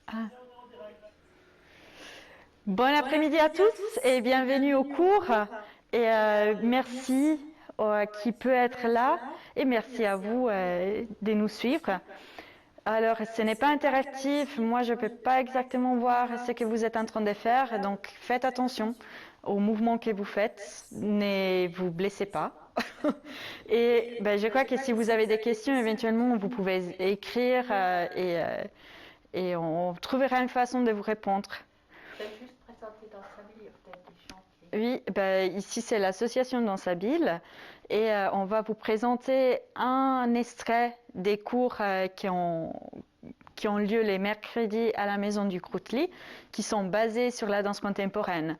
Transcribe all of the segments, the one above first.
Ah. Bon après-midi à tous et bienvenue au cours. Et merci qui peut être là et merci à vous de nous suivre. Alors, ce n'est pas interactif, moi je ne peux pas exactement voir ce que vous êtes en train de faire, donc faites attention aux mouvements que vous faites, ne vous blessez pas. Et ben, je crois que si vous avez des questions, éventuellement vous pouvez écrire et on trouvera une façon de vous répondre. Peut-être juste présenter dans sa ville, il y a peut-être des gens qui... Oui, ben, ici c'est l'association Dansabile et on va vous présenter un extrait des cours qui ont lieu les mercredis à la maison du Croutli, qui sont basés sur la danse contemporaine.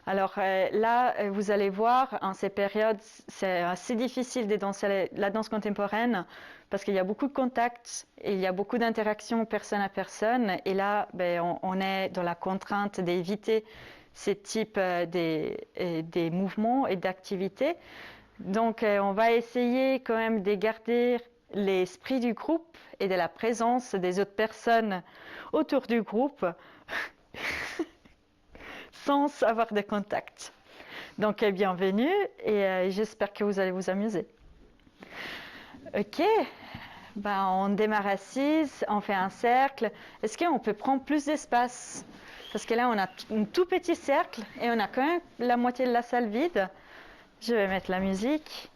Alors là, vous allez voir, en ces périodes, c'est assez difficile de danser la danse contemporaine parce qu'il y a beaucoup de contacts et il y a beaucoup d'interactions personne à personne. Et là, ben, on est dans la contrainte d'éviter ces types des mouvements et d'activités. Donc, on va essayer quand même de garder l'esprit du groupe et de la présence des autres personnes autour du groupe sans avoir de contact. Donc, bienvenue et j'espère que vous allez vous amuser. Ok, ben, on démarre assise, on fait un cercle. Est-ce qu'on peut prendre plus d'espace? Parce que là, on a un tout petit cercle et on a quand même la moitié de la salle vide. Je vais mettre la musique.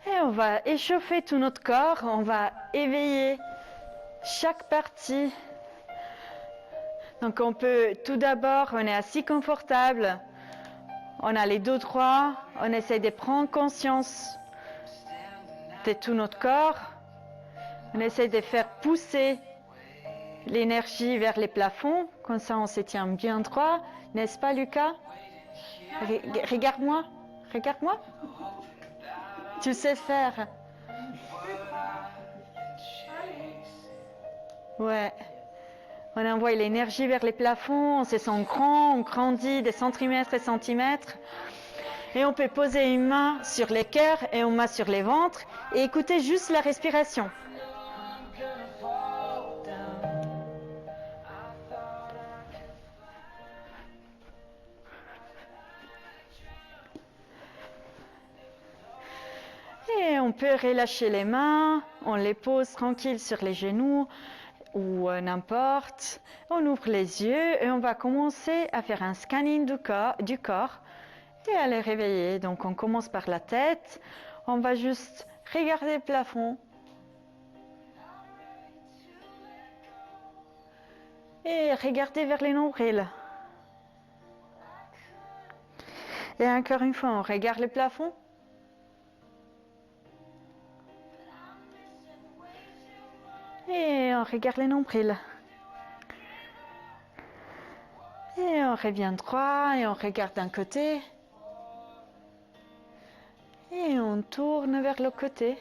Et on va échauffer tout notre corps, on va éveiller chaque partie. Donc on peut tout d'abord, on est assis confortable, on a les dos droits, on essaie de prendre conscience de tout notre corps, on essaie de faire pousser l'énergie vers les plafonds, comme ça on se tient bien droit, n'est-ce pas Lucas? Regarde-moi, regarde-moi. Tu sais faire. Ouais. On envoie l'énergie vers les plafonds, on se sent grand, on grandit des centimètres et centimètres. Et on peut poser une main sur les cœurs et une main sur les ventres et écouter juste la respiration. Et on peut relâcher les mains, on les pose tranquilles sur les genoux ou n'importe. On ouvre les yeux et on va commencer à faire un scanning du corps et à les réveiller. Donc on commence par la tête, on va juste regarder le plafond et regarder vers les nombrils. Et encore une fois, on regarde le plafond. Et on regarde les nombrils. Et on revient droit et on regarde d'un côté. Et on tourne vers l'autre côté.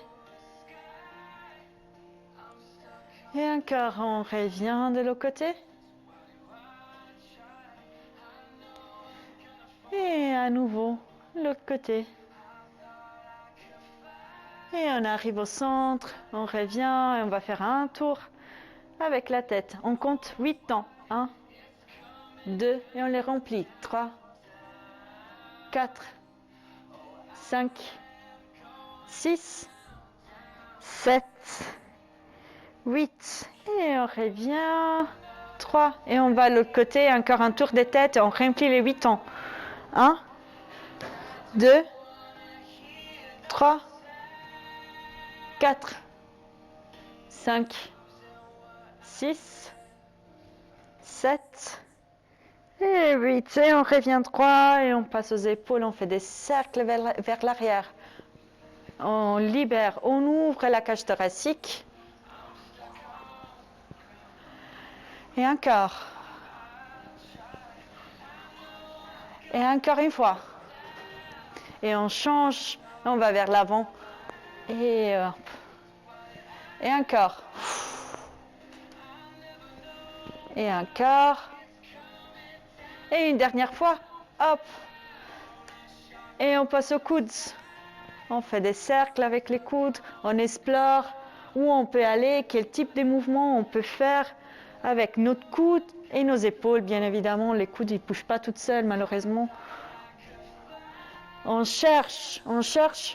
Et encore, on revient de l'autre côté. Et à nouveau, l'autre côté. Et on arrive au centre, on revient et on va faire un tour avec la tête. On compte 8 temps. 1, 2, et on les remplit. 3, 4, 5, 6, 7, 8. Et on revient. 3. Et on va de l'autre côté, encore un tour de tête et on remplit les 8 temps. 1, 2, 3, 4, 5, 6, 7 et 8. Et on revient droit et on passe aux épaules, on fait des cercles vers l'arrière. On libère, on ouvre la cage thoracique. Et encore. Et encore une fois. Et on change, on va vers l'avant. Et hop. Et encore. Et encore. Et une dernière fois. Hop. Et on passe aux coudes. On fait des cercles avec les coudes. On explore où on peut aller, quel type de mouvement on peut faire avec notre coude et nos épaules. Bien évidemment, les coudes, ils ne bougent pas toutes seules, malheureusement. On cherche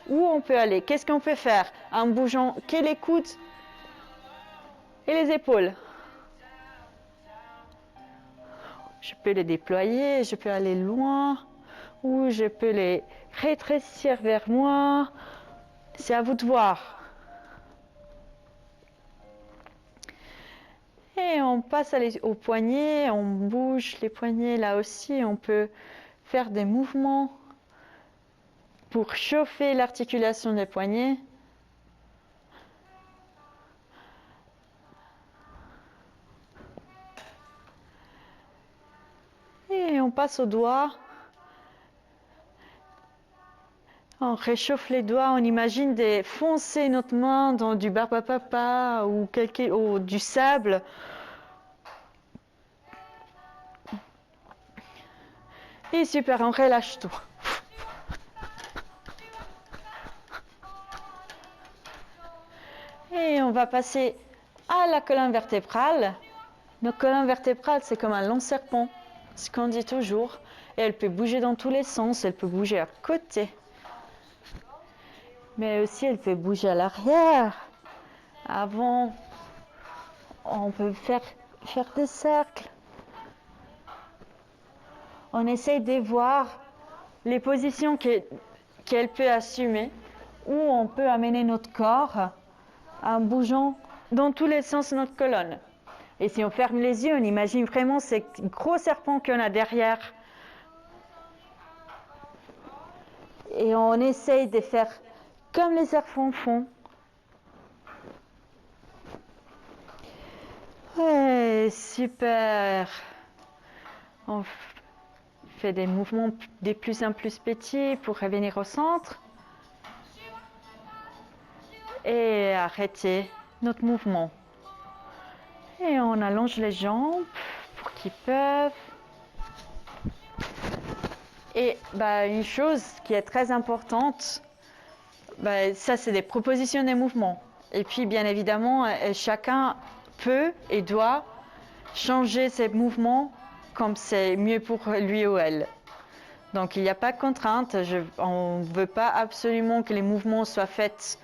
où on peut aller. Qu'est-ce qu'on peut faire en bougeant que les coudes et les épaules. Je peux les déployer, je peux aller loin, ou je peux les rétrécir vers moi. C'est à vous de voir. Et on passe aux poignets, on bouge les poignets là aussi. On peut faire des mouvements pour chauffer l'articulation des poignets. Et on passe aux doigts. On réchauffe les doigts, on imagine foncer notre main dans du barbapapa ou du sable. Et super, on relâche tout. Et on va passer à la colonne vertébrale. Notre colonne vertébrale, c'est comme un long serpent, ce qu'on dit toujours. Et elle peut bouger dans tous les sens, elle peut bouger à côté. Mais aussi, elle peut bouger à l'arrière. Avant, on peut faire des cercles. On essaye de voir les positions qu'elle peut assumer, où on peut amener notre corps en bougeant dans tous les sens de notre colonne. Et si on ferme les yeux, on imagine vraiment ces gros serpents qu'on a derrière. Et on essaye de faire comme les serpents font. Ouais, super. On fait des mouvements de plus en plus petits pour revenir au centre. Et arrêter notre mouvement. Et on allonge les jambes pour qu'ils peuvent. Et une chose qui est très importante, ça c'est des propositions des mouvements. Et puis bien évidemment, chacun peut et doit changer ses mouvements comme c'est mieux pour lui ou elle. Donc il n'y a pas de contrainte, on ne veut pas absolument que les mouvements soient faits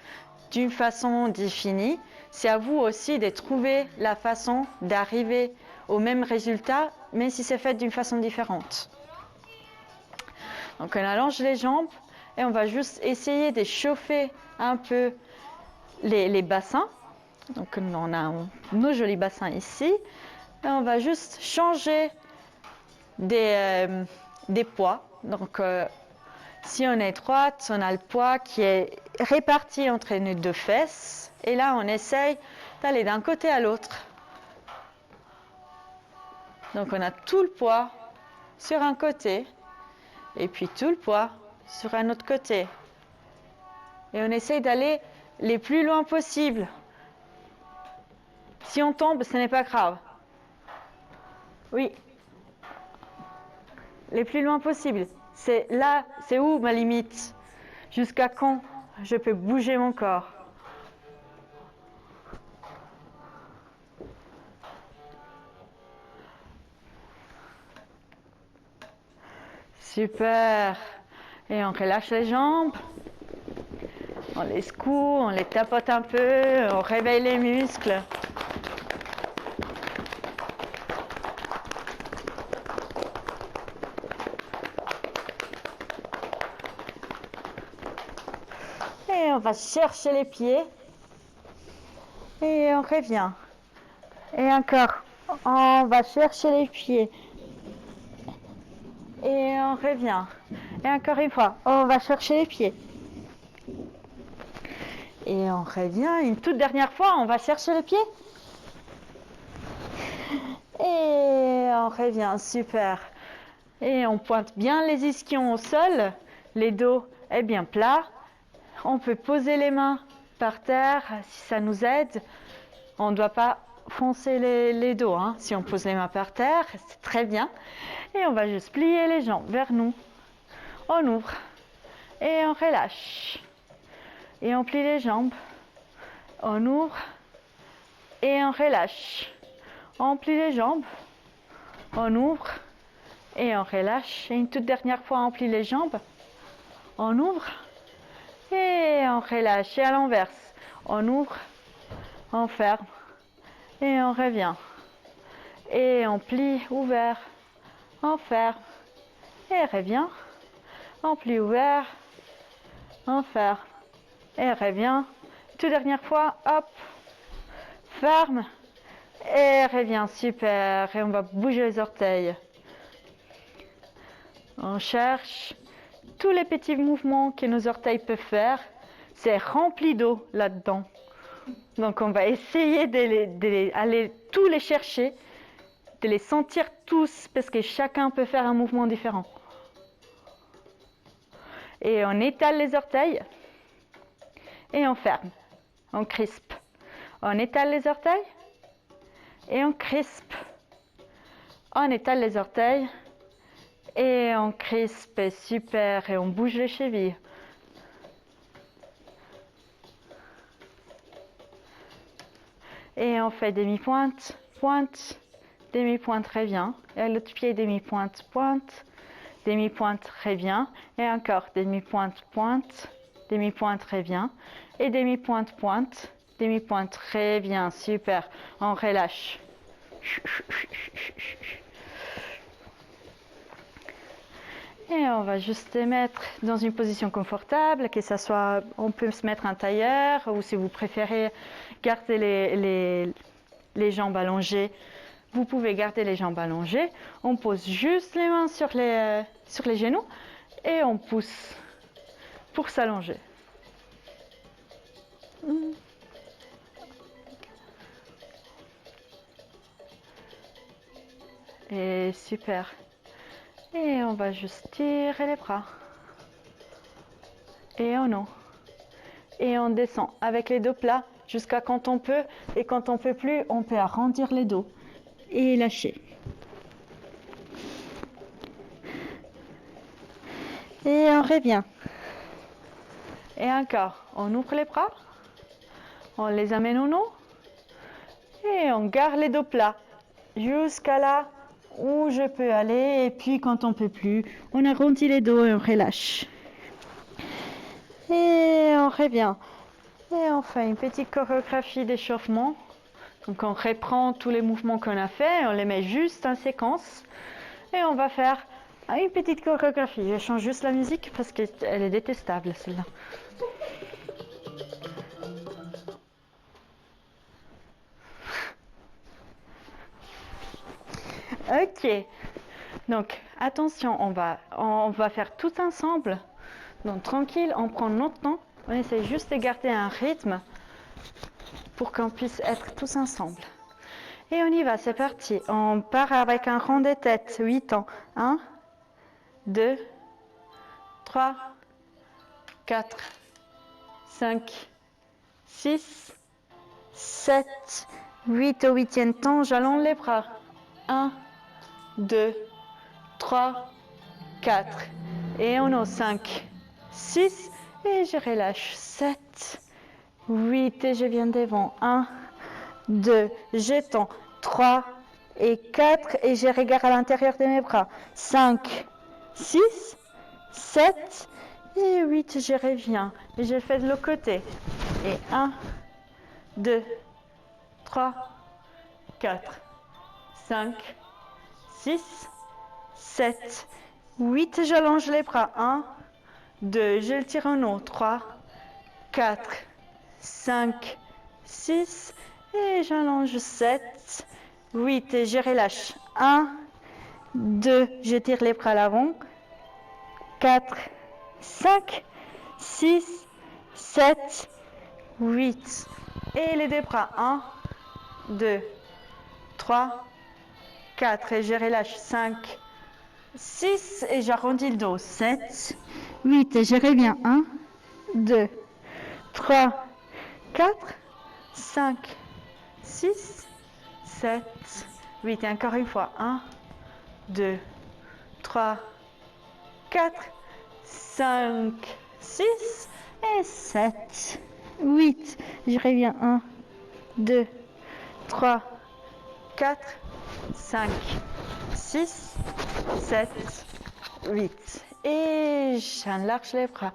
d'une façon définie. C'est à vous aussi de trouver la façon d'arriver au même résultat, même si c'est fait d'une façon différente. Donc on allonge les jambes et on va juste essayer de chauffer un peu les bassins. Donc on a nos jolis bassins ici. Et on va juste changer des poids. Donc si on est droite, on a le poids qui est réparti entre nos deux fesses. Et là, on essaye d'aller d'un côté à l'autre. Donc on a tout le poids sur un côté et puis tout le poids sur un autre côté. Et on essaye d'aller les plus loin possible. Si on tombe, ce n'est pas grave. Oui. Les plus loin possible. C'est là, c'est où ma limite? Jusqu'à quand je peux bouger mon corps? Super. Et on relâche les jambes. On les secoue, on les tapote un peu, on réveille les muscles. Et on va chercher les pieds. Et on revient. Et encore, on va chercher les pieds. Et on revient. Et encore une fois, on va chercher les pieds. Et on revient. Une toute dernière fois, on va chercher les pieds. Et on revient, super. Et on pointe bien les ischions au sol. Les dos est bien plat. On peut poser les mains par terre si ça nous aide. On ne doit pas foncer les dos. Hein. Si on pose les mains par terre, c'est très bien. Et on va juste plier les jambes vers nous. On ouvre et on relâche. Et on plie les jambes. On ouvre et on relâche. On plie les jambes. On ouvre et on relâche. Et une toute dernière fois, on plie les jambes. On ouvre et on relâche. Et à l'inverse, on ouvre, on ferme et on revient. Et on plie, ouvert, on ferme et revient. On plie, ouvert, on ferme et revient. Toute dernière fois, hop, ferme et revient. Super. Et on va bouger les orteils. On cherche tous les petits mouvements que nos orteils peuvent faire. C'est rempli d'eau là-dedans. Donc on va essayer d'aller tous les chercher, de les sentir tous, parce que chacun peut faire un mouvement différent. Et on étale les orteils et on ferme. On crispe. On étale les orteils et on crispe. On étale les orteils et on crispe. Super. Et on bouge les chevilles. Et on fait demi-pointe, pointe, demi-pointe, revient. Et à l'autre pied, demi-pointe, pointe, demi-pointe, revient. Et encore demi-pointe, pointe, demi-pointe, revient. Et demi-pointe, pointe, demi-pointe, revient. Super. On relâche. Et on va juste les mettre dans une position confortable, que ça soit, on peut se mettre un tailleur ou si vous préférez garder les jambes allongées, vous pouvez garder les jambes allongées. On pose juste les mains sur les genoux et on pousse pour s'allonger. Et super. Et on va juste tirer les bras. Et on ouvre. Et on descend avec les dos plats jusqu'à quand on peut. Et quand on peut plus, on peut arrondir les dos et lâcher. Et on revient. Et encore, on ouvre les bras. On les amène au haut. Et on garde les dos plats jusqu'à là où je peux aller. Et puis quand on peut plus, on arrondit les dos et on relâche. Et on revient. Et on fait une petite chorégraphie d'échauffement. Donc on reprend tous les mouvements qu'on a fait, on les met juste en séquence. Et on va faire une petite chorégraphie. Je change juste la musique parce qu'elle est détestable celle-là. Ok. Donc attention, on va faire tout ensemble. Donc tranquille, on prend notre temps. On essaie juste de garder un rythme pour qu'on puisse être tous ensemble. Et on y va, c'est parti. On part avec un rond de tête, 8 ans. 1, 2, 3, 4, 5, 6, 7, 8. Au 8e temps, j'allonge les bras. 1, 2, 3, 4. Et on a 5, 6. Et je relâche. 7, 8. Et je viens devant. 1, 2. J'étends. 3 et 4. Et je regarde à l'intérieur de mes bras. 5, 6, 7 et 8. Je reviens. Et je fais de l'autre côté. Et 1, 2, 3, 4, 5, 6, 7, 8. J'allonge les bras. 1, 2. Je le tire en haut. 3, 4, 5, 6. Et j'allonge 7, 8. Et je relâche. 1, 2. Je tire les bras à l'avant. 4, 5, 6, 7, 8. Et les deux bras. 1, 2, 3, 4. Et je relâche. 5, 6. Et j'arrondis le dos. 7, 8. Et je reviens. 1, 2, 3, 4, 5, 6, 7, 8. Et encore une fois. 1, 2, 3, 4, 5, 6 et 7, 8. Je reviens. 1, 2, 3, 4, 5, 6, 7, 8. Et j'enlarge les bras.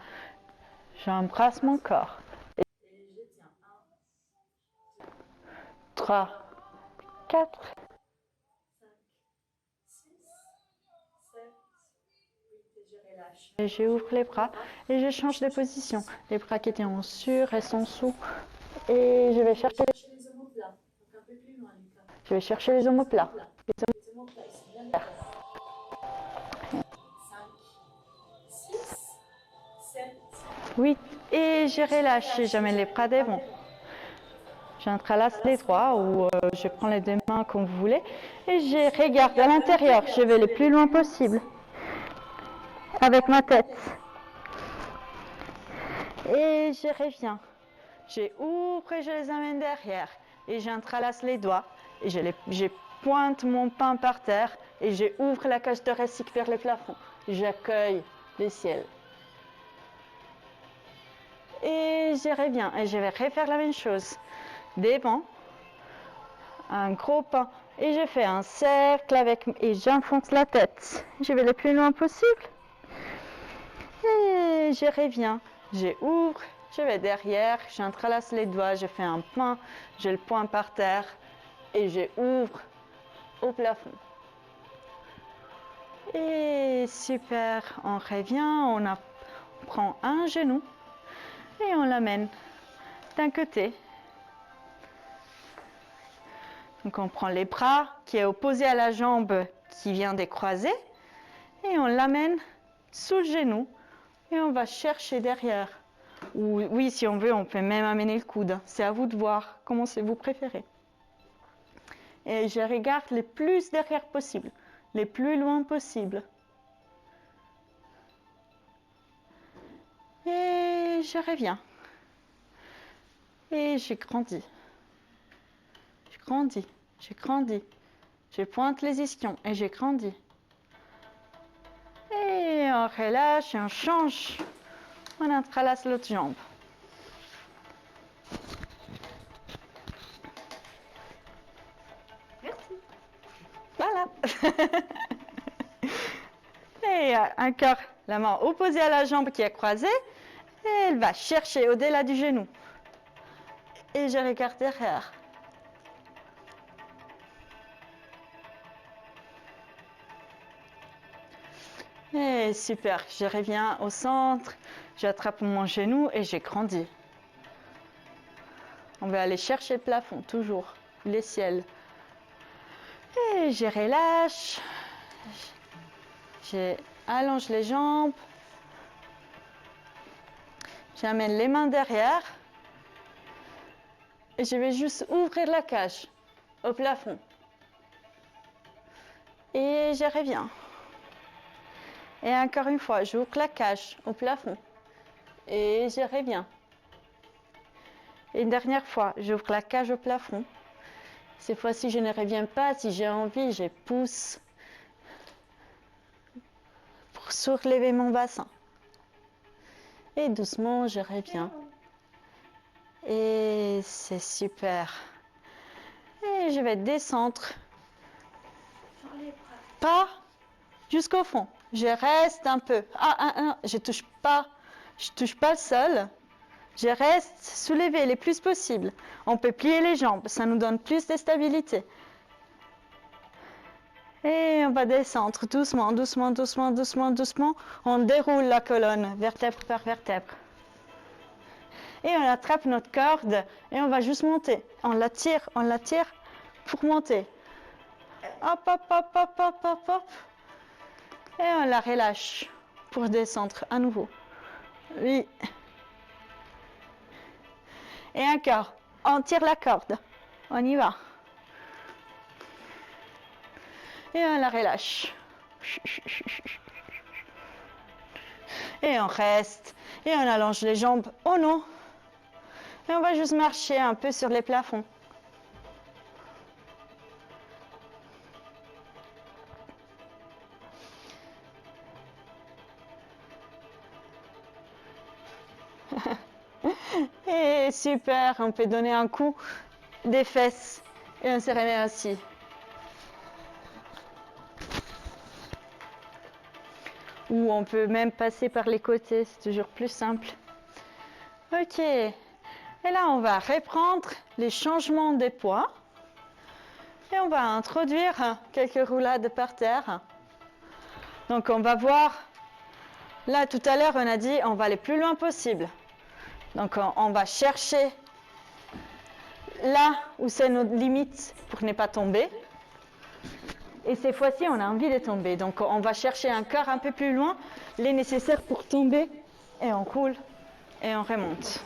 J'embrasse mon corps. 3, 4, 5, 6, 7, 8. Et j'ouvre les bras et je change de position. Les bras qui étaient en dessus restent en dessous. Et je vais chercher les omoplates. Je vais chercher les omoplates. 8. Et je relâche. J'amène les bras devant. J'entrelace les doigts ou je prends les deux mains comme vous voulez. Et je regarde à l'intérieur. Je vais le plus loin possible. Avec ma tête. Et je reviens. Je ouvre et je les amène derrière. Et j'entrelace les doigts. Et je pointe mon pain par terre. Et je ouvre la cage thoracique vers le plafond. J'accueille le ciel. Et je reviens. Et je vais refaire la même chose. Devant. Un gros pain. Et je fais un cercle avec. Et j'enfonce la tête. Je vais le plus loin possible. Et je reviens. Je ouvre. Je vais derrière, j'entrelace les doigts, je fais un pain, je le pointe par terre et je ouvre au plafond. Et super, on revient, on prend un genou et on l'amène d'un côté. Donc on prend les bras qui est opposé à la jambe qui vient des croisés et on l'amène sous le genou et on va chercher derrière. Ou, oui, si on veut, on peut même amener le coude. C'est à vous de voir comment vous préférez. Et je regarde le plus derrière possible, le plus loin possible. Et je reviens. Et je grandis. Je grandis, je grandis. Je pointe les ischions et je grandis. Et on relâche et on change. On entrelace l'autre jambe. Voilà. Et encore la main opposée à la jambe qui est croisée. Et elle va chercher au-delà du genou. Et je regarde derrière. Et super, je reviens au centre. J'attrape mon genou et j'ai grandi. On va aller chercher le plafond, toujours, les ciels. Et je relâche. J'allonge les jambes. J'amène les mains derrière. Et je vais juste ouvrir la cage au plafond. Et je reviens. Et encore une fois, j'ouvre la cage au plafond. Et je reviens. Et une dernière fois, j'ouvre la cage au plafond. Cette fois-ci, je ne reviens pas. Si j'ai envie, je pousse pour soulever mon bassin. Et doucement, je reviens. Et c'est super. Et je vais descendre. Pas jusqu'au fond. Je reste un peu. Je touche pas le sol. Je reste soulevé le plus possible. On peut plier les jambes, ça nous donne plus de stabilité. Et on va descendre doucement, doucement, doucement, doucement, doucement. On déroule la colonne, vertèbre par vertèbre. Et on attrape notre corde et on va juste monter. On la tire pour monter. Hop, hop, hop, hop, hop, hop, hop. Et on la relâche pour descendre à nouveau. Oui. Et encore, on tire la corde. On y va. Et on la relâche. Et on reste. Et on allonge les jambes. Oh non. Et on va juste marcher un peu sur les plafonds. Et super, on peut donner un coup des fesses et on se remet assis. Ou on peut même passer par les côtés, c'est toujours plus simple. Ok, et là on va reprendre les changements des poids et on va introduire quelques roulades par terre. Donc on va voir, là tout à l'heure on a dit on va aller plus loin possible. Donc on va chercher là où c'est notre limite pour ne pas tomber. Et cette fois-ci, on a envie de tomber. Donc, on va chercher encore un peu plus loin les nécessaires pour tomber. Et on roule et on remonte.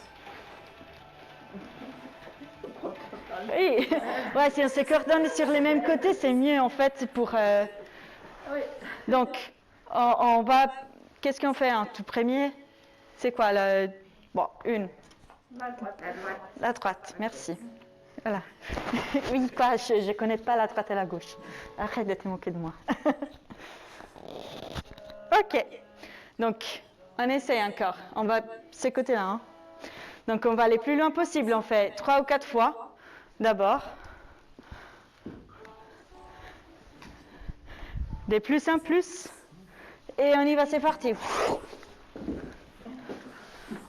Oui, ouais, si on se coordonne sur les mêmes côtés, c'est mieux en fait pour... Donc, on va... Qu'est-ce qu'on fait en tout premier? C'est quoi le... Bon, une. La droite, merci. Voilà. Oui, quoi, je ne connais pas la droite et la gauche. Arrête de te moquer de moi. Ok. Donc, on essaye encore. On va ce côté-là. Hein. Donc, on va aller plus loin possible. On fait 3 ou 4 fois d'abord. Des plus en plus. Et on y va, c'est parti.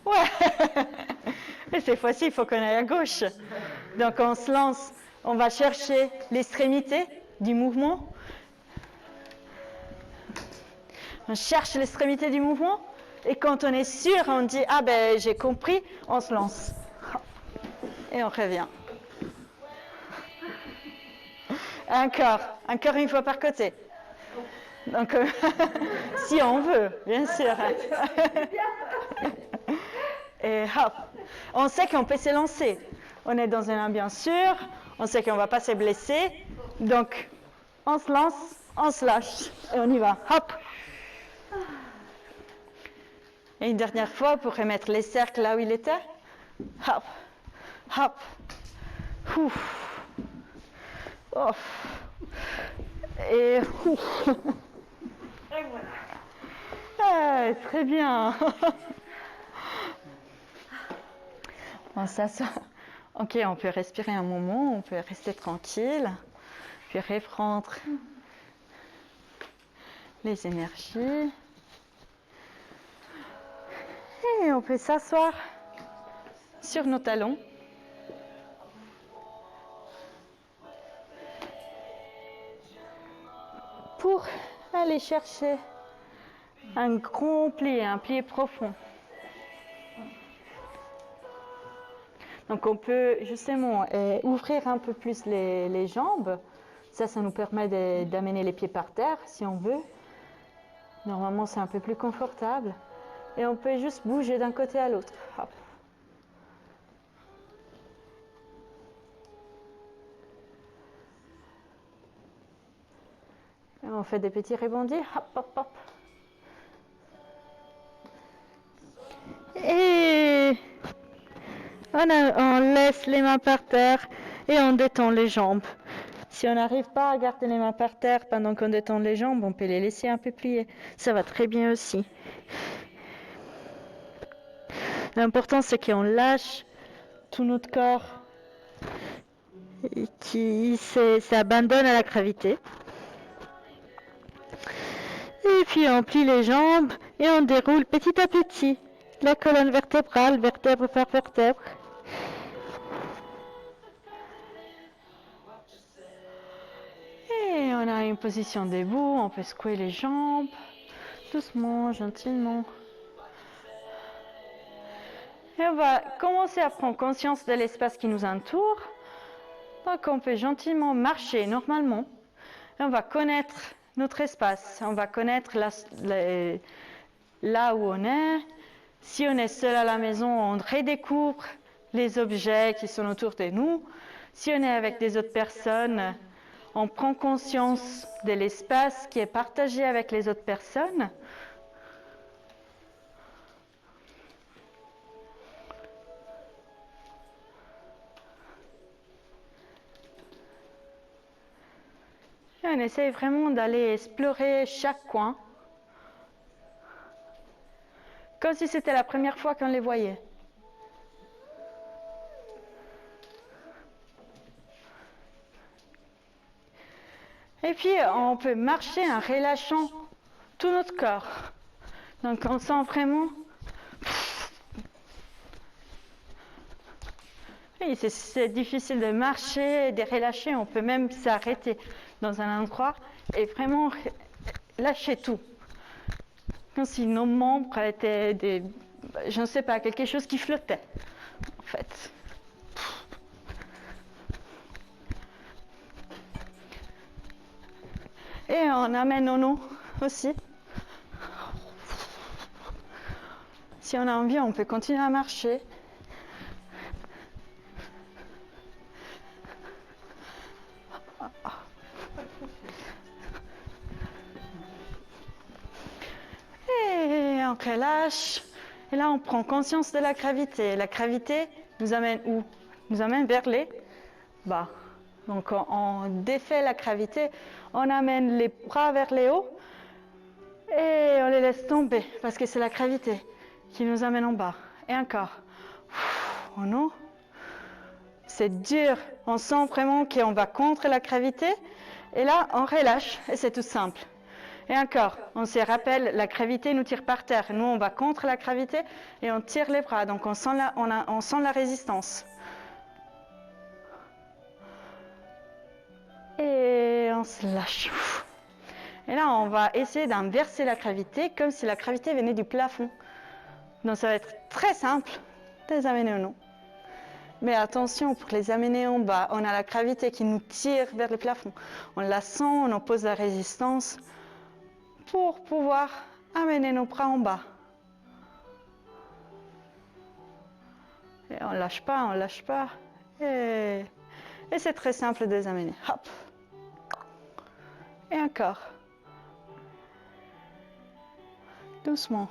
Ouais. Et cette fois-ci, il faut qu'on aille à gauche. Donc, on se lance. On va chercher l'extrémité du mouvement. On cherche l'extrémité du mouvement. Et quand on est sûr, on dit « Ah ben, j'ai compris », on se lance. Et on revient. Encore une fois par côté. Donc, si on veut, bien sûr. Et hop, on sait qu'on peut se lancer. On est dans une ambiance sûre, on sait qu'on ne va pas se blesser. Donc, on se lance, on se lâche et on y va. Hop. Et une dernière fois pour remettre les cercles là où il était. Hop, hop. Ouf. Ouf. Et ouf. Et voilà. Ah, très bien. On s'assoit. Ok, on peut respirer un moment, on peut rester tranquille, puis reprendre les énergies. Et on peut s'asseoir sur nos talons. Pour aller chercher un grand pli, un pli profond. Donc on peut justement ouvrir un peu plus les jambes. Ça nous permet d'amener les pieds par terre si on veut. Normalement c'est un peu plus confortable. Et on peut juste bouger d'un côté à l'autre. Hop. Et on fait des petits rebondis. Hop, hop, hop. Et on laisse les mains par terre et on détend les jambes. Si on n'arrive pas à garder les mains par terre pendant qu'on détend les jambes, on peut les laisser un peu plier. Ça va très bien aussi. L'important, c'est qu'on lâche tout notre corps et qui s'abandonne à la gravité. Et puis on plie les jambes et on déroule petit à petit la colonne vertébrale, vertèbre par vertèbre. Et on a une position debout, on peut secouer les jambes, doucement, gentiment. Et on va commencer à prendre conscience de l'espace qui nous entoure. Donc on peut gentiment marcher normalement. Et on va connaître notre espace, on va connaître là où on est. Si on est seul à la maison, on redécouvre les objets qui sont autour de nous. Si on est avec des autres personnes, on prend conscience de l'espace qui est partagé avec les autres personnes. Et on essaye vraiment d'aller explorer chaque coin, comme si c'était la première fois qu'on les voyait. Et puis, on peut marcher en relâchant tout notre corps. Donc, on sent vraiment... Oui, c'est difficile de marcher, de relâcher. On peut même s'arrêter dans un endroit et vraiment lâcher tout. Comme si nos membres étaient je ne sais pas, quelque chose qui flottait, en fait. Et on amène nos noms aussi. Si on a envie, on peut continuer à marcher. Et on relâche. Et là, on prend conscience de la gravité. La gravité nous amène où? Nous amène vers les bas. Donc, on défait la gravité. On amène les bras vers les hauts. Et on les laisse tomber. Parce que c'est la gravité qui nous amène en bas. Et encore. Oh non. C'est dur. On sent vraiment qu'on va contre la gravité. Et là, on relâche. Et c'est tout simple. Et encore, on se rappelle, la gravité nous tire par terre. Nous, on va contre la gravité et on tire les bras. Donc, on sent la résistance. Et on se lâche. Et là, on va essayer d'inverser la gravité comme si la gravité venait du plafond. Donc, ça va être très simple de les amener au nom. Mais attention, pour les amener en bas, on a la gravité qui nous tire vers le plafond. On la sent, on oppose la résistance pour pouvoir amener nos bras en bas. Et on ne lâche pas, on ne lâche pas. Et c'est très simple de les amener. Hop. Et encore. Doucement.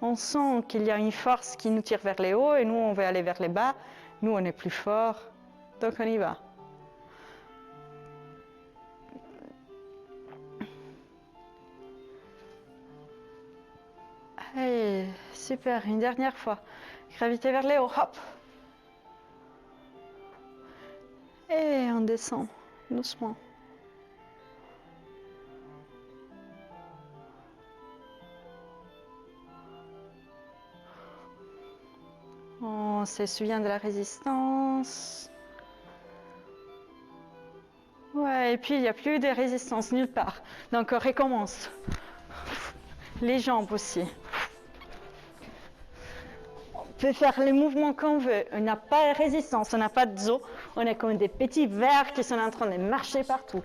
On sent qu'il y a une force qui nous tire vers les hauts et nous, on veut aller vers les bas. Nous, on est plus fort. Donc, on y va. Allez, super. Une dernière fois. Gravité vers les hauts. Hop. Et on descend doucement. On se souvient de la résistance. Ouais, et puis il n'y a plus de résistance nulle part. Donc on recommence. Les jambes aussi. On peut faire les mouvements qu'on veut. On n'a pas de résistance, on n'a pas de dos. On est comme des petits vers qui sont en train de marcher partout.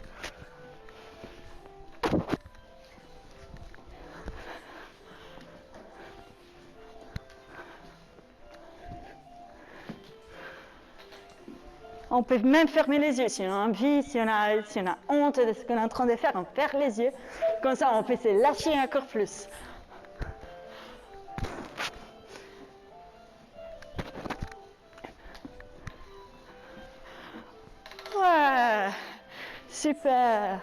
On peut même fermer les yeux si on a envie, si on a honte de ce qu'on est en train de faire, on ferme les yeux. Comme ça, on peut se lâcher encore plus. Ouais, super.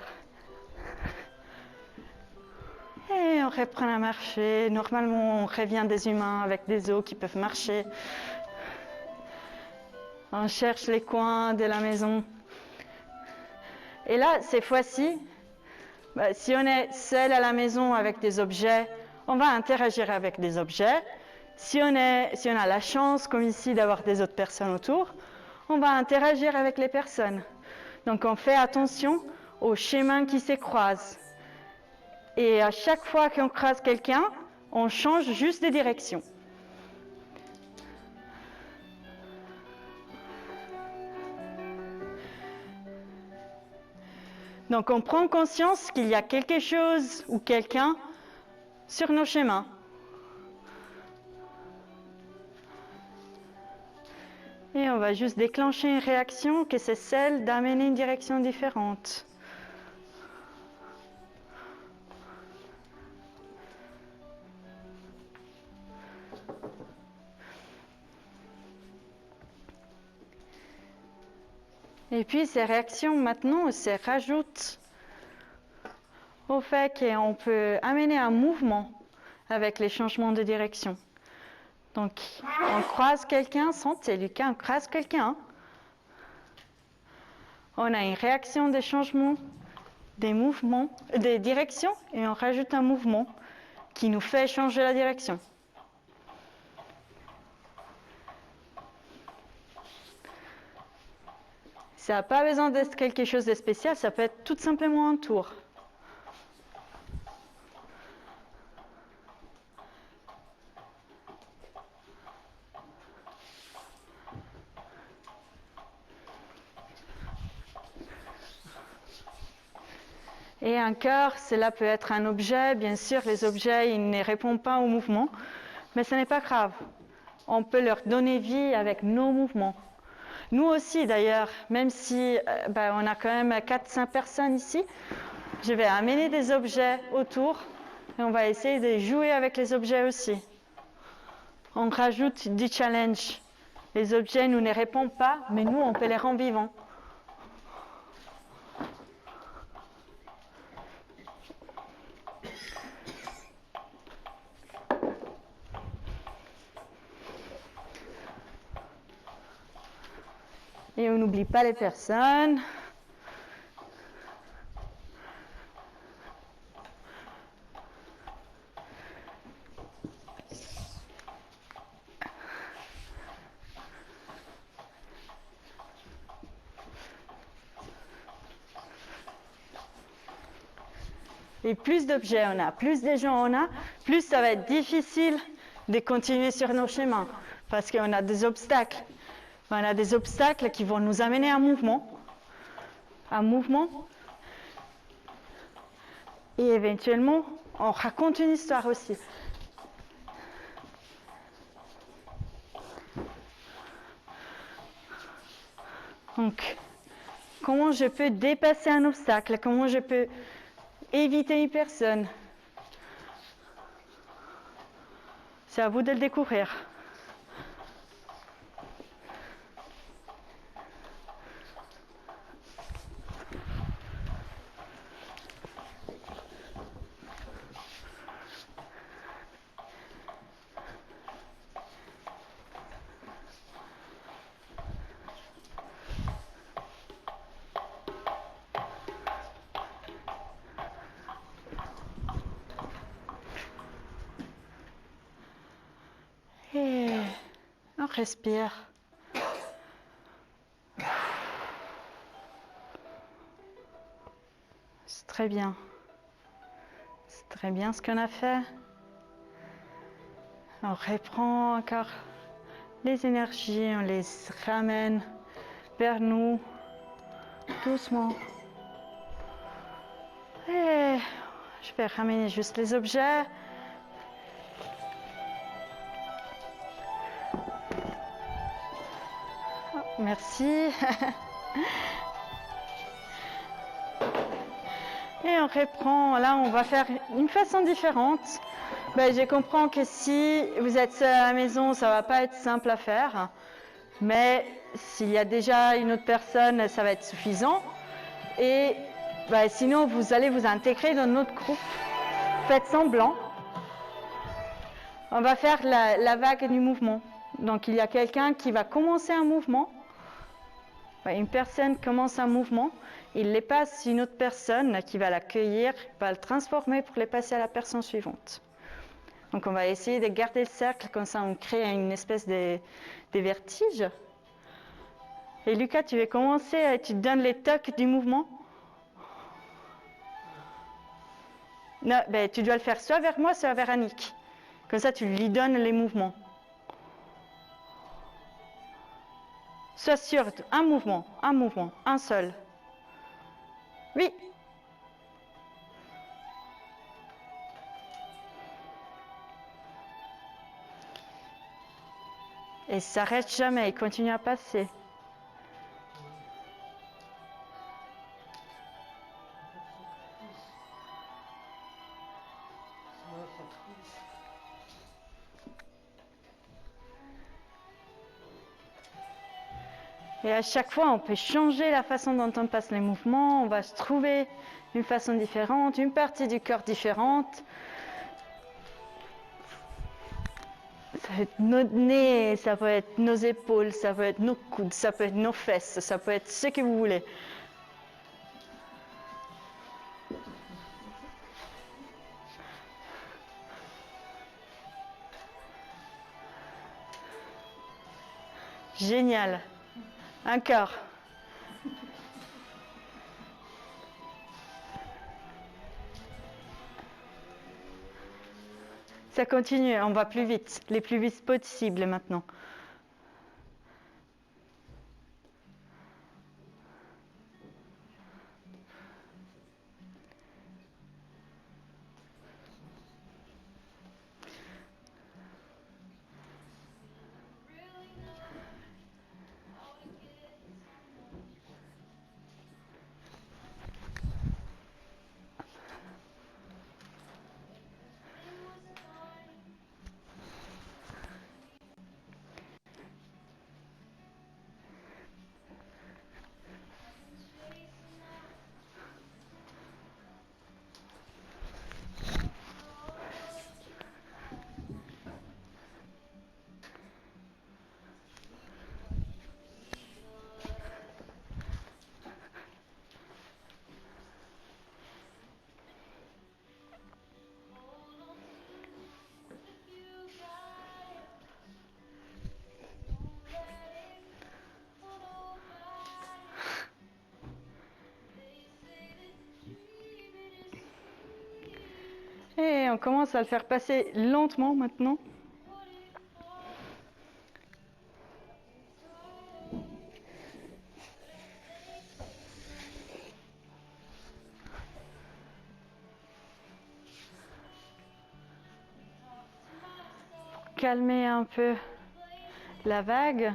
Et on reprend à marcher. Normalement, on revient des humains avec des os qui peuvent marcher. On cherche les coins de la maison. Et là, ces fois-ci, si on est seul à la maison avec des objets, on va interagir avec des objets. Si on a la chance, comme ici, d'avoir des autres personnes autour, on va interagir avec les personnes. Donc, on fait attention aux chemins qui se croisent. Et à chaque fois qu'on croise quelqu'un, on change juste de direction. Donc, on prend conscience qu'il y a quelque chose ou quelqu'un sur nos chemins. Et on va juste déclencher une réaction que c'est celle d'amener une direction différente. Et puis ces réactions maintenant se rajoutent au fait qu'on peut amener un mouvement avec les changements de direction. Donc on croise quelqu'un, sentez Lucas, on croise quelqu'un. On a une réaction de changement des mouvements, des directions, et on rajoute un mouvement qui nous fait changer la direction. Ça n'a pas besoin d'être quelque chose de spécial, ça peut être tout simplement un tour. Et encore, cela peut être un objet. Bien sûr, les objets, ils ne répondent pas au mouvement, mais ce n'est pas grave. On peut leur donner vie avec nos mouvements. Nous aussi, d'ailleurs, même si on a quand même 4-5 personnes ici, je vais amener des objets autour et on va essayer de jouer avec les objets aussi. On rajoute du challenge. Les objets nous ne répondent pas, mais nous, on peut les rendre vivants. Et on n'oublie pas les personnes. Et plus d'objets on a, plus de gens on a, plus ça va être difficile de continuer sur nos chemins. Parce qu'on a des obstacles. On a des obstacles qui vont nous amener à un mouvement. Et éventuellement, on raconte une histoire aussi. Donc, comment je peux dépasser un obstacle? Comment je peux éviter une personne? C'est à vous de le découvrir. Et on respire. C'est très bien. C'est très bien ce qu'on a fait. On reprend encore les énergies, on les ramène vers nous, doucement. Et je vais ramener juste les objets. Merci. Et on reprend. Là, on va faire une façon différente. Je comprends que si vous êtes seul à la maison, ça ne va pas être simple à faire. Mais s'il y a déjà une autre personne, ça va être suffisant. Et sinon, vous allez vous intégrer dans notre groupe. Faites semblant. On va faire la vague du mouvement. Donc, il y a quelqu'un qui va commencer un mouvement. Une personne commence un mouvement, il les passe à une autre personne qui va l'accueillir, va le transformer pour les passer à la personne suivante. Donc on va essayer de garder le cercle, comme ça on crée une espèce de vertige. Et Lucas, tu veux commencer, tu donnes les tocs du mouvement? Non, tu dois le faire soit vers moi, soit vers Annick. Comme ça tu lui donnes les mouvements. Sois sûr, un mouvement, un seul. Oui. Et ça s'arrête jamais, il continue à passer. Et à chaque fois, on peut changer la façon dont on passe les mouvements, on va se trouver une façon différente, une partie du corps différente. Ça peut être notre nez, ça peut être nos épaules, ça peut être nos coudes, ça peut être nos fesses, ça peut être ce que vous voulez. Génial. Encore. Ça continue, on va plus vite, les plus vite possible maintenant. Et on commence à le faire passer lentement maintenant. Pour calmer un peu la vague.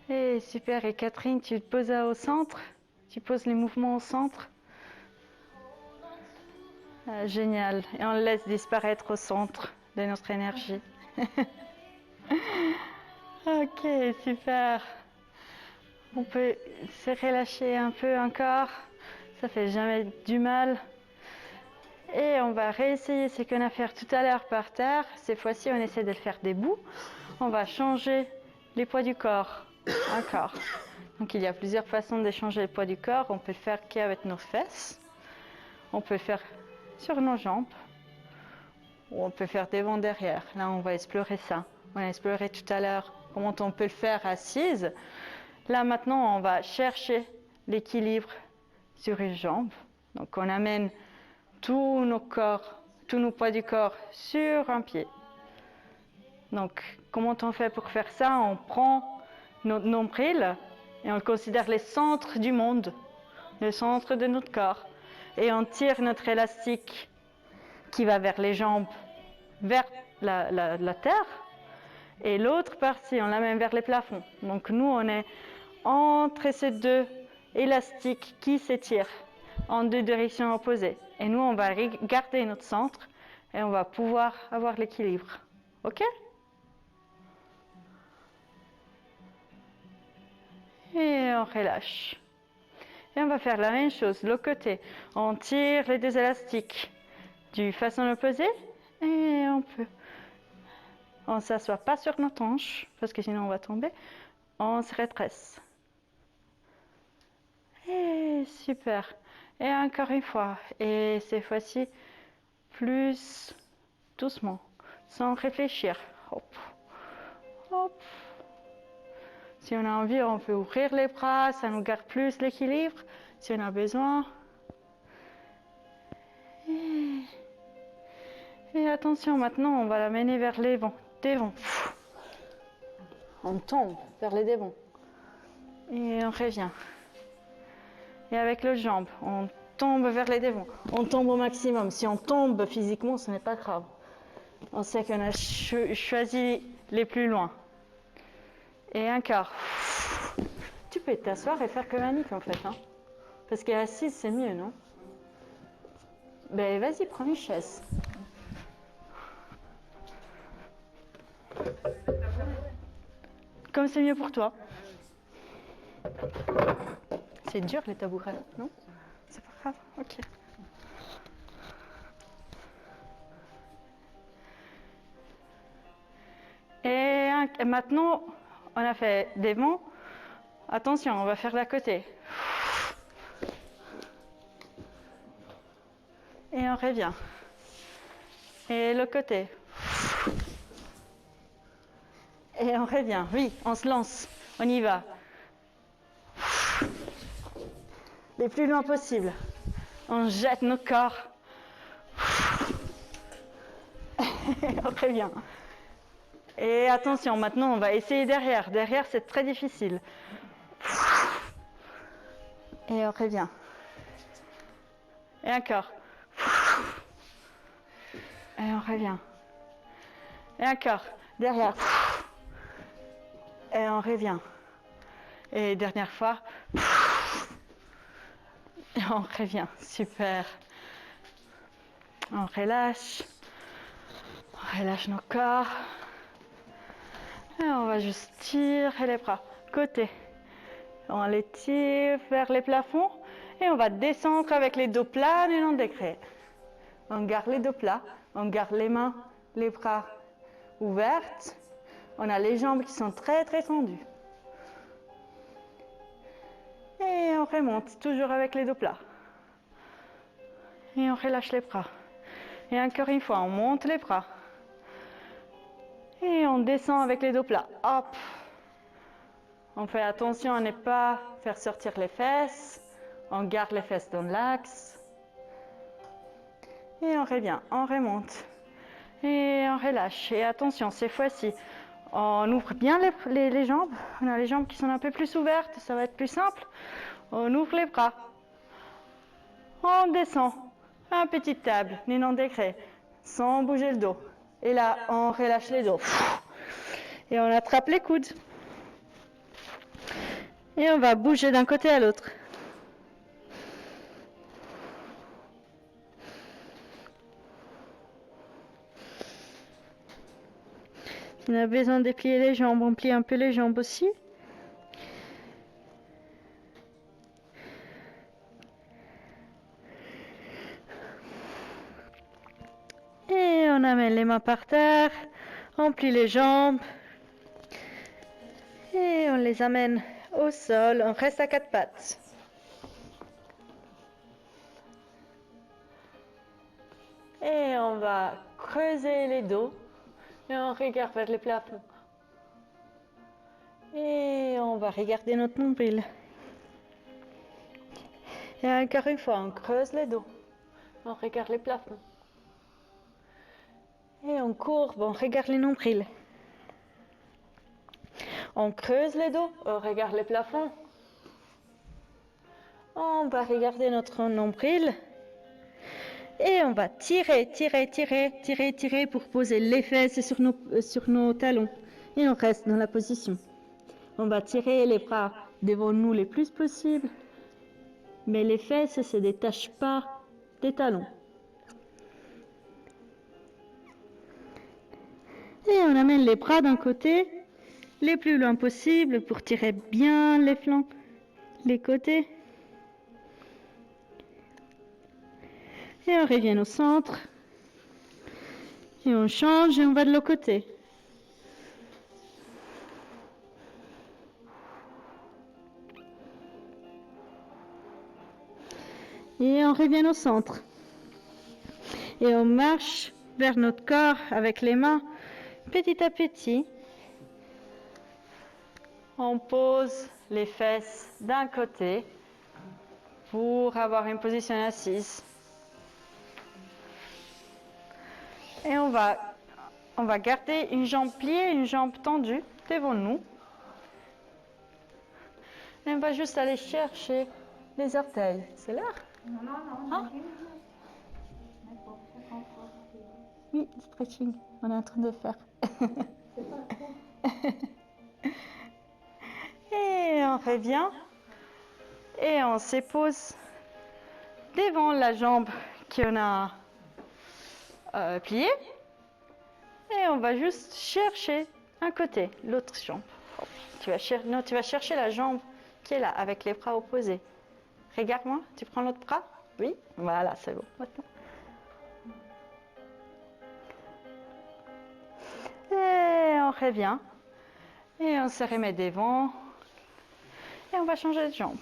Et super, et Catherine, tu te poses au centre? Tu poses les mouvements au centre? Ah, génial, et on le laisse disparaître au centre de notre énergie. Ok, super. On peut se relâcher un peu encore, ça fait jamais du mal. Et on va réessayer ce qu'on a fait tout à l'heure par terre. Cette fois-ci, on essaie de le faire debout. On va changer les poids du corps. Encore. Donc il y a plusieurs façons de changer le poids du corps. On peut le faire qu'avec nos fesses. On peut le faire sur nos jambes. Ou on peut faire devant derrière. Là, on va explorer ça. On a exploré tout à l'heure comment on peut le faire assise. Là, maintenant, on va chercher l'équilibre sur une jambe. Donc on amène tous nos poids du corps sur un pied. Donc, comment on fait pour faire ça? On prend notre nombril et on le considère les centres du monde, le centre de notre corps. Et on tire notre élastique qui va vers les jambes, vers la terre. Et l'autre partie, on l'amène vers les plafonds. Donc, nous, on est entre ces deux élastiques qui s'étirent en deux directions opposées. Et nous, on va garder notre centre et on va pouvoir avoir l'équilibre. OK? Et on relâche. Et on va faire la même chose de l'autre côté. On tire les deux élastiques de façon opposée et on ne s'assoit pas sur notre hanche parce que sinon on va tomber. On se redresse. Et super. Et encore une fois. Et cette fois-ci, plus doucement, sans réfléchir. Hop. Hop. Si on a envie, on peut ouvrir les bras, ça nous garde plus l'équilibre, si on a besoin. Et attention, maintenant, on va l'amener vers les devants. On tombe vers les devants. Et on revient. Et avec les jambes, on tombe vers les devants. On tombe au maximum. Si on tombe physiquement, ce n'est pas grave. On sait qu'on a choisi les plus loin. Et encore. Tu peux t'asseoir et faire comme Annick en fait. Hein. Parce qu'assise, c'est mieux, non? Ben vas-y, prends une chaise. Comme c'est mieux pour toi. C'est dur les tabourets, non? C'est pas grave, ok. Et maintenant, on a fait des vents. Attention, on va faire d'à côté. Et on revient. Et le côté. Et on revient. Oui, on se lance. On y va. Le plus loin possible. On jette nos corps. Et on revient. Et attention, maintenant on va essayer derrière. Derrière, c'est très difficile. Et on revient. Et encore. Et on revient. Et encore. Derrière. Et on revient. Et dernière fois. Et on revient. Super. On relâche. On relâche nos corps. Et on va juste tirer les bras. Côté. On les tire vers les plafonds. Et on va descendre avec les dos plats et non décrets. On garde les dos plats. On garde les mains, les bras ouvertes. On a les jambes qui sont très très tendues. Et on remonte, toujours avec les dos plats. Et on relâche les bras. Et encore une fois, on monte les bras. Et on descend avec les dos plats. Hop. On fait attention à ne pas faire sortir les fesses. On garde les fesses dans l'axe. Et on revient, on remonte. Et on relâche. Et attention, cette fois-ci, on ouvre bien les jambes. On a les jambes qui sont un peu plus ouvertes, ça va être plus simple. On ouvre les bras. On descend. Un petit table, ni en décret, sans bouger le dos. Et là, on relâche les dos. Et on attrape les coudes. Et on va bouger d'un côté à l'autre. Si on a besoin de plier les jambes, on plie un peu les jambes aussi. Et on amène les mains par terre, on plie les jambes. Et on les amène au sol, on reste à quatre pattes. Et on va creuser les dos et on regarde vers les plafonds. Et on va regarder notre nombril. Et encore une fois, on creuse les dos, on regarde les plafonds. Et on courbe, on regarde les nombrils. On creuse les dos, on regarde les plafonds. On va regarder notre nombril. Et on va tirer pour poser les fesses sur nos talons. Et on reste dans la position. On va tirer les bras devant nous le plus possible. Mais les fesses ne se détachent pas des talons. Et on amène les bras d'un côté, le plus loin possible pour tirer bien les flancs, les côtés. Et on revient au centre. Et on change et on va de l'autre côté. Et on revient au centre. Et on marche vers notre corps avec les mains, petit à petit. On pose les fesses d'un côté pour avoir une position assise. Et on va garder une jambe pliée, une jambe tendue devant nous. Et on va juste aller chercher les orteils. C'est l'heure? Non. Ah. Oui, stretching, on est en train de faire. Et on revient et on se pose devant la jambe qu'on a pliée. Et on va juste chercher un côté, l'autre jambe. Tu vas chercher la jambe qui est là, avec les bras opposés. Regarde-moi, tu prends l'autre bras? Oui, voilà, c'est bon. Maintenant. Et on revient. Et on se remet devant. Et on va changer de jambe.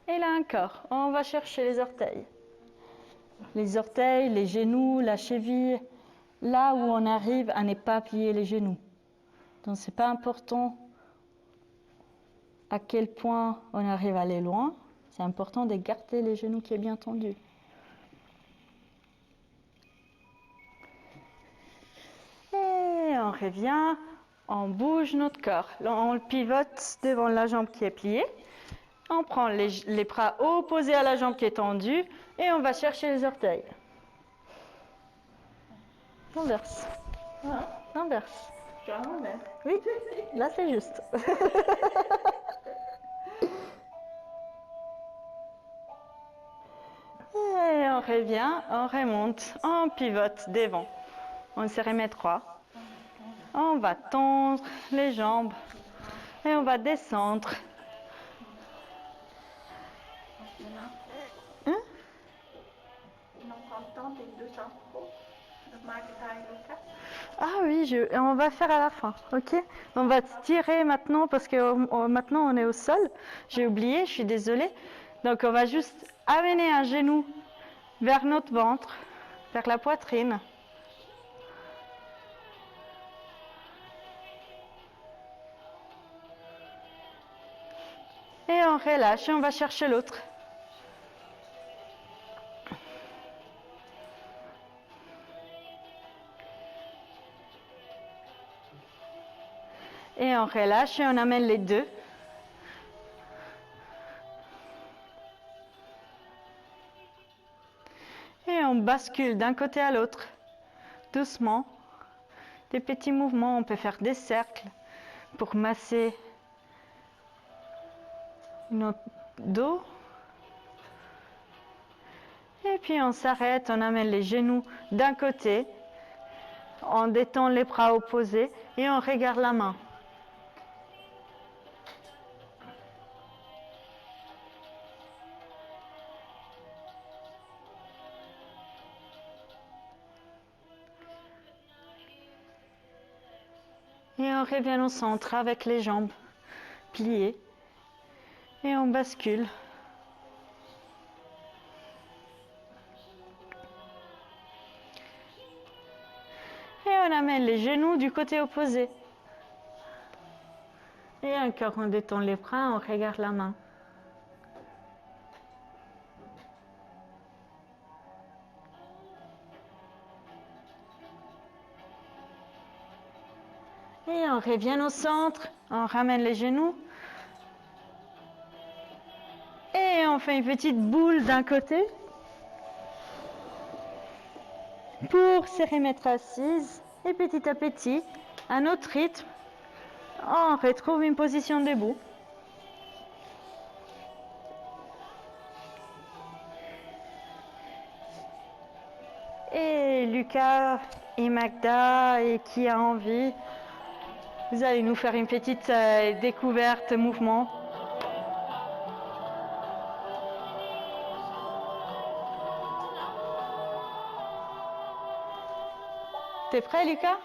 Et là encore, on va chercher les orteils. Les orteils, les genoux, la cheville, là où on arrive à ne pas plier les genoux. Donc c'est pas important à quel point on arrive à aller loin. C'est important de garder les genoux qui est bien tendus. Et on revient, on bouge notre corps. Là, on le pivote devant la jambe qui est pliée. On prend les bras opposés à la jambe qui est tendue et on va chercher les orteils. Inverse. Inverse. Oui, là c'est juste. Et on revient, on remonte, on pivote devant. On se remet droit. On va tendre les jambes et on va descendre. Ah oui, on va faire à la fin, ok? On va tirer maintenant parce que maintenant on est au sol. J'ai oublié, je suis désolée. Donc on va juste amener un genou vers notre ventre, vers la poitrine. Et on relâche et on va chercher l'autre. Et on relâche et on amène les deux. Et on bascule d'un côté à l'autre, doucement. Des petits mouvements, on peut faire des cercles pour masser notre dos. Et puis on s'arrête, on amène les genoux d'un côté, on détend les bras opposés et on regarde la main. Et on revient au centre avec les jambes pliées et on bascule. Et on amène les genoux du côté opposé. Et encore, on détend les bras, on regarde la main. Et on revient au centre, on ramène les genoux. Et on fait une petite boule d'un côté pour se remettre assise. Et petit à petit, à notre rythme, on retrouve une position debout. Et Lucas et Magda et qui a envie, vous allez nous faire une petite découverte mouvement. T'es prêt, Lucas?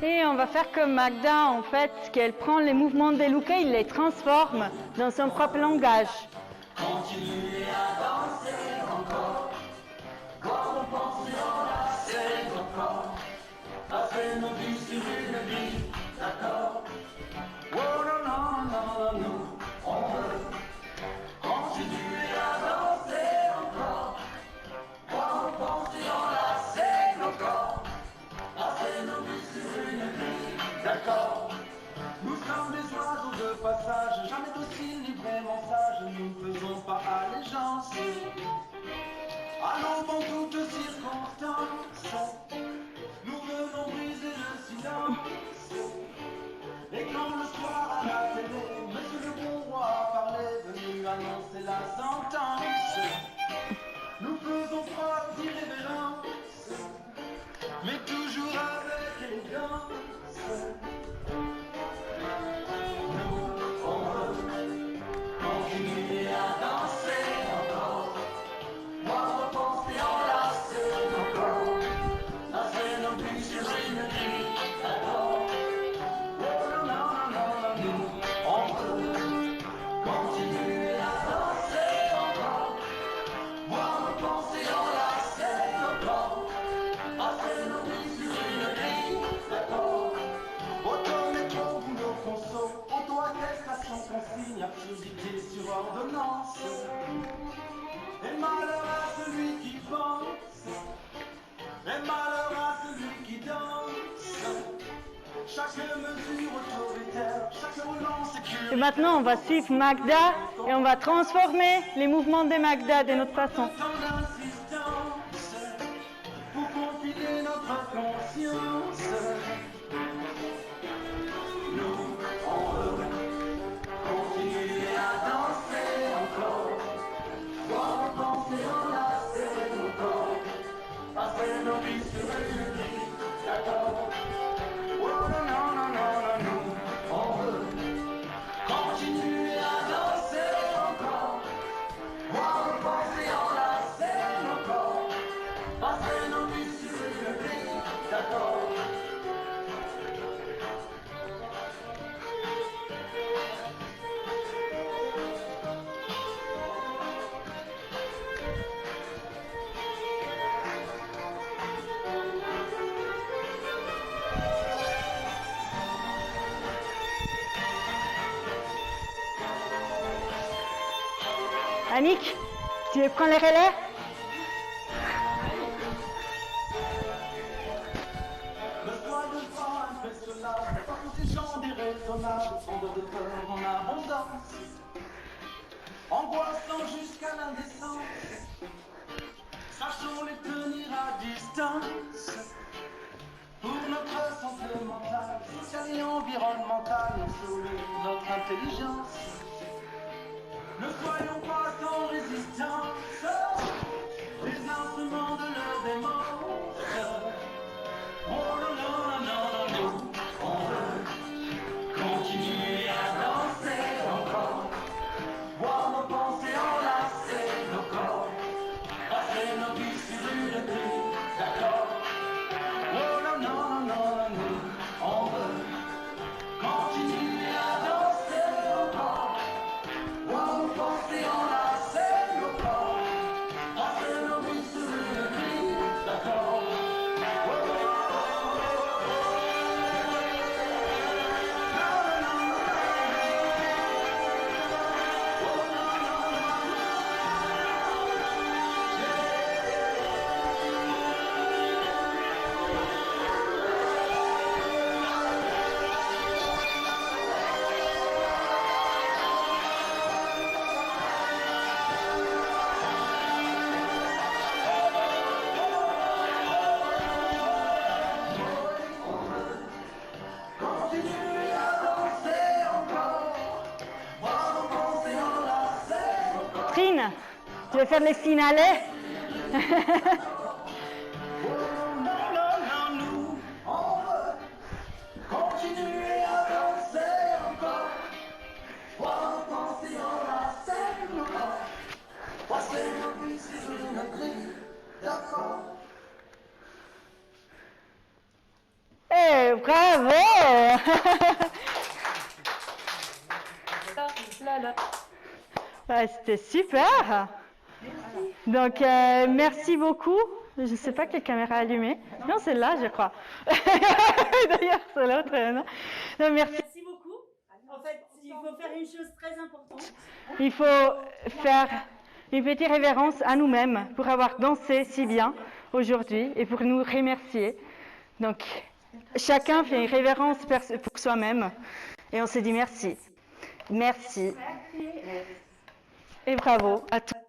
Et on va faire comme Magda, en fait, qu'elle prend les mouvements de Lucas, il les transforme dans son propre langage. Continuez à danser encore, quand on pense enlacer nos corps, passer nos vies sur une vie, d'accord? Oh non, non, non, nous, on veut continuer à danser encore, quand on pense enlacer nos corps, passer nos vies sur une vie, d'accord? Nous sommes des passage, jamais docile ni vraiment sage, nous ne faisons pas allégeance à l'aube en toutes circonstances. Nous venons briser le silence. Et quand le soir à la télé, monsieur le bon roi parlait, venu annoncer la sentence, nous faisons preuve d'irrévérence, mais toujours avec élégance. Nous, on veut continuer à danser encore, voir repenser enlacer encore, lancer nos buts sur une grille d'accord. Oh non, non, non, non, nous, on veut continuer à danser encore, voir repenser enlacer encore, lancer nos buts sur une grille d'accord. Autométro, boulot, conso, auto-attestation, consigne, absurdité sur ordonnance. Et malheur à celui qui pense, et malheur à celui qui danse. Chaque mesure autoritaire, chaque relance sécuritaire. Et maintenant, on va suivre Magda et on va transformer les mouvements de Magda de notre façon. Tant d'insistance pour confiner notre conscience. Nous, on veut continuer à danser encore, voir penser enlacer nos corps, passer nos vies sur une grille d'accord. Oh non, non, non, non, non, nous, on veut continuer à danser encore, voir penser enlacer nos corps, passer nos vies sur une grille d'accord. Annick, tu veux prendre les relais? Le soir de temps impressionnable, par tous ces gens déraisonnables, fondeurs de peur en abondance, angoissant jusqu'à l'indécence, sachons les tenir à distance. Pour notre santé mentale, sociale et environnementale, nous sauver notre intelligence. Ne soyons pas sans résistance, les instruments de leur démence. Oh non, non, non, non, nous, on veut continuer à danser encore, voir nos pensées enlacer nos corps, passer nos vies sur une grille d'accord. Oh non, non, non, non, nous, on veut continuer à danser encore, voir nos pensées enlacer nos corps, passer nos vies sur une grille d'accord. Continuer à danser encore, voir nos pensées enlacer nos corps. Trine, tu veux faire les finales? Non, non, non, nous, on veut continuer à danser encore, voir nos pensées enlacer nos corps, passer nos vies sur une grille d'accord. Eh, bravo! Ouais, c'était super! Donc, merci beaucoup. Je ne sais pas quelle caméra allumée. Non, c'est là, je crois. D'ailleurs, c'est l'autre. Non, merci. Merci beaucoup. En fait, il faut faire une chose très importante. Il faut faire une petite révérence à nous-mêmes pour avoir dansé si bien aujourd'hui et pour nous remercier. Donc, chacun fait une révérence pour soi-même et on se dit merci. Merci. Et bravo à tous.